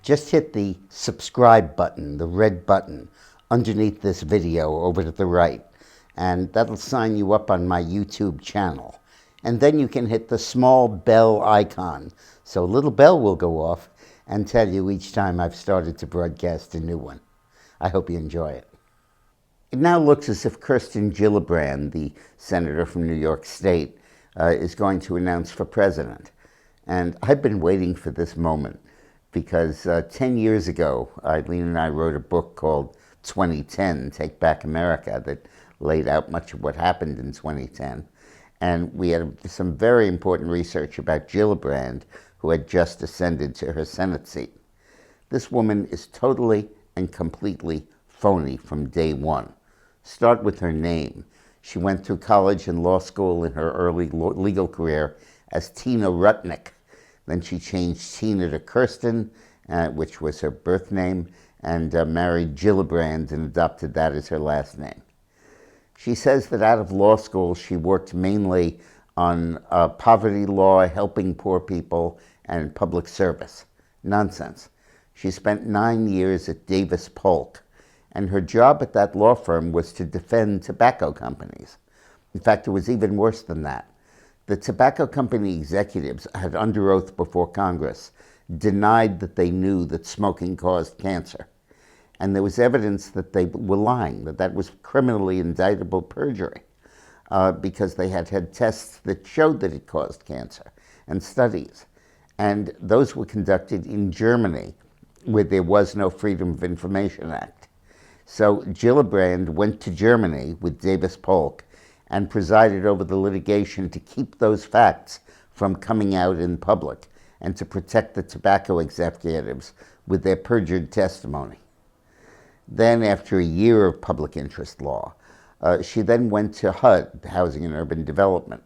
just hit the subscribe button, the red button, underneath this video over to the right, and that'll sign you up on my YouTube channel. And then you can hit the small bell icon, so a little bell will go off and tell you each time I've started to broadcast a new one. I hope you enjoy it. It now looks as if Kirsten Gillibrand, the senator from New York State, is going to announce for president. And I've been waiting for this moment because 10 years ago, Eileen and I wrote a book called 2010, Take Back America, that laid out much of what happened in 2010. And we had some very important research about Gillibrand, who had just ascended to her Senate seat. This woman is totally and completely phony from day one. Start with her name. She went through college and law school in her early legal career as Tina Rutnick. Then she changed Tina to Kirsten, which was her birth name, and married Gillibrand and adopted that as her last name. She says that out of law school, she worked mainly on poverty law, helping poor people, and public service. Nonsense. She spent 9 years at Davis Polk, and her job at that law firm was to defend tobacco companies. In fact, it was even worse than that. The tobacco company executives had under oath before Congress denied that they knew that smoking caused cancer. And there was evidence that they were lying, that was criminally indictable perjury, because they had had tests that showed that it caused cancer, and studies. And those were conducted in Germany, where there was no Freedom of Information Act. So Gillibrand went to Germany with Davis Polk and presided over the litigation to keep those facts from coming out in public and to protect the tobacco executives with their perjured testimony. Then, after a year of public interest law, she then went to HUD, Housing and Urban Development,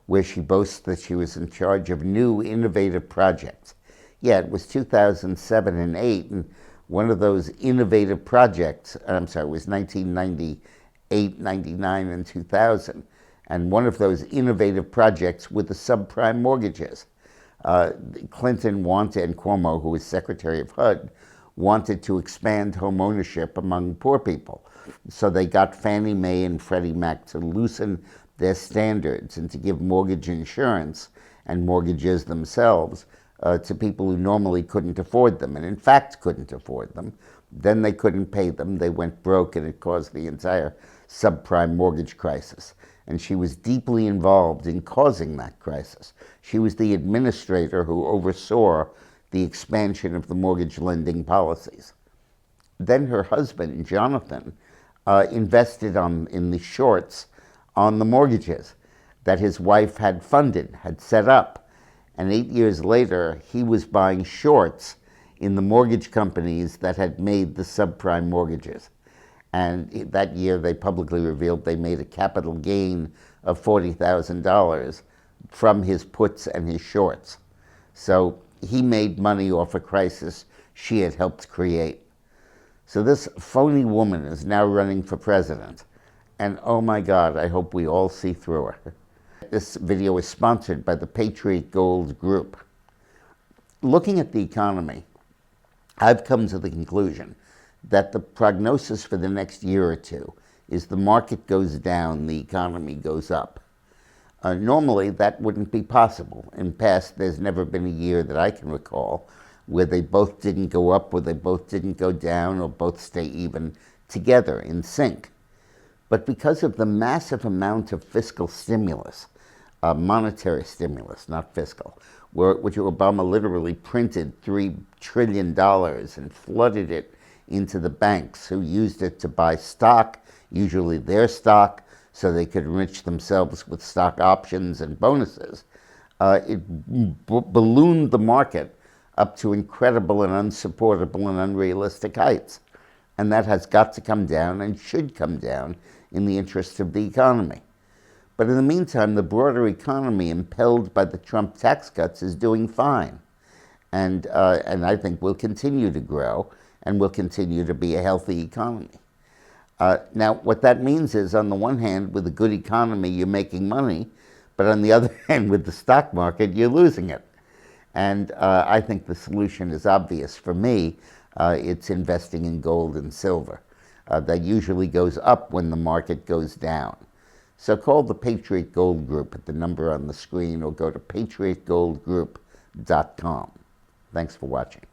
where she boasts that she was in charge of new innovative projects. Yeah, it was 2007 and 8, and one of those innovative projects, it was 1998, 99, and 2000, and one of those innovative projects were the subprime mortgages. Clinton wanted, and Cuomo, who was Secretary of HUD, wanted to expand home ownership among poor people. So they got Fannie Mae and Freddie Mac to loosen their standards and to give mortgage insurance and mortgages themselves to people who normally couldn't afford them, and in fact couldn't afford them. Then they couldn't pay them, they went broke, and it caused the entire subprime mortgage crisis. And she was deeply involved in causing that crisis. She was the administrator who oversaw the expansion of the mortgage lending policies. Then her husband, Jonathan, invested in the shorts on the mortgages that his wife had funded, had set up. And 8 years later, he was buying shorts in the mortgage companies that had made the subprime mortgages. And that year, they publicly revealed they made a capital gain of $40,000 from his puts and his shorts. So he made money off a crisis she had helped create. So this phony woman is now running for president. And oh my God, I hope we all see through her. This video is sponsored by the Patriot Gold group. Looking at the economy, I've come to the conclusion that the prognosis for the next year or two is the market goes down, the economy goes up. Normally, that wouldn't be possible. In past, there's never been a year that I can recall where they both didn't go up, or they both didn't go down, or both stay even together in sync. But because of the massive amount of fiscal stimulus, monetary stimulus, not fiscal, which Obama literally printed $3 trillion and flooded it into the banks, who used it to buy stock, usually their stock, so they could enrich themselves with stock options and bonuses. It ballooned the market up to incredible and unsupportable and unrealistic heights. And that has got to come down and should come down in the interest of the economy. But in the meantime, the broader economy, impelled by the Trump tax cuts, is doing fine. And I think will continue to grow and will continue to be a healthy economy. Now, what that means is, on the one hand, with a good economy, you're making money, but on the other hand, with the stock market, you're losing it. And I think the solution is obvious. For me, it's investing in gold and silver. That usually goes up when the market goes down. So call the Patriot Gold Group at the number on the screen or go to patriotgoldgroup.com. Thanks for watching.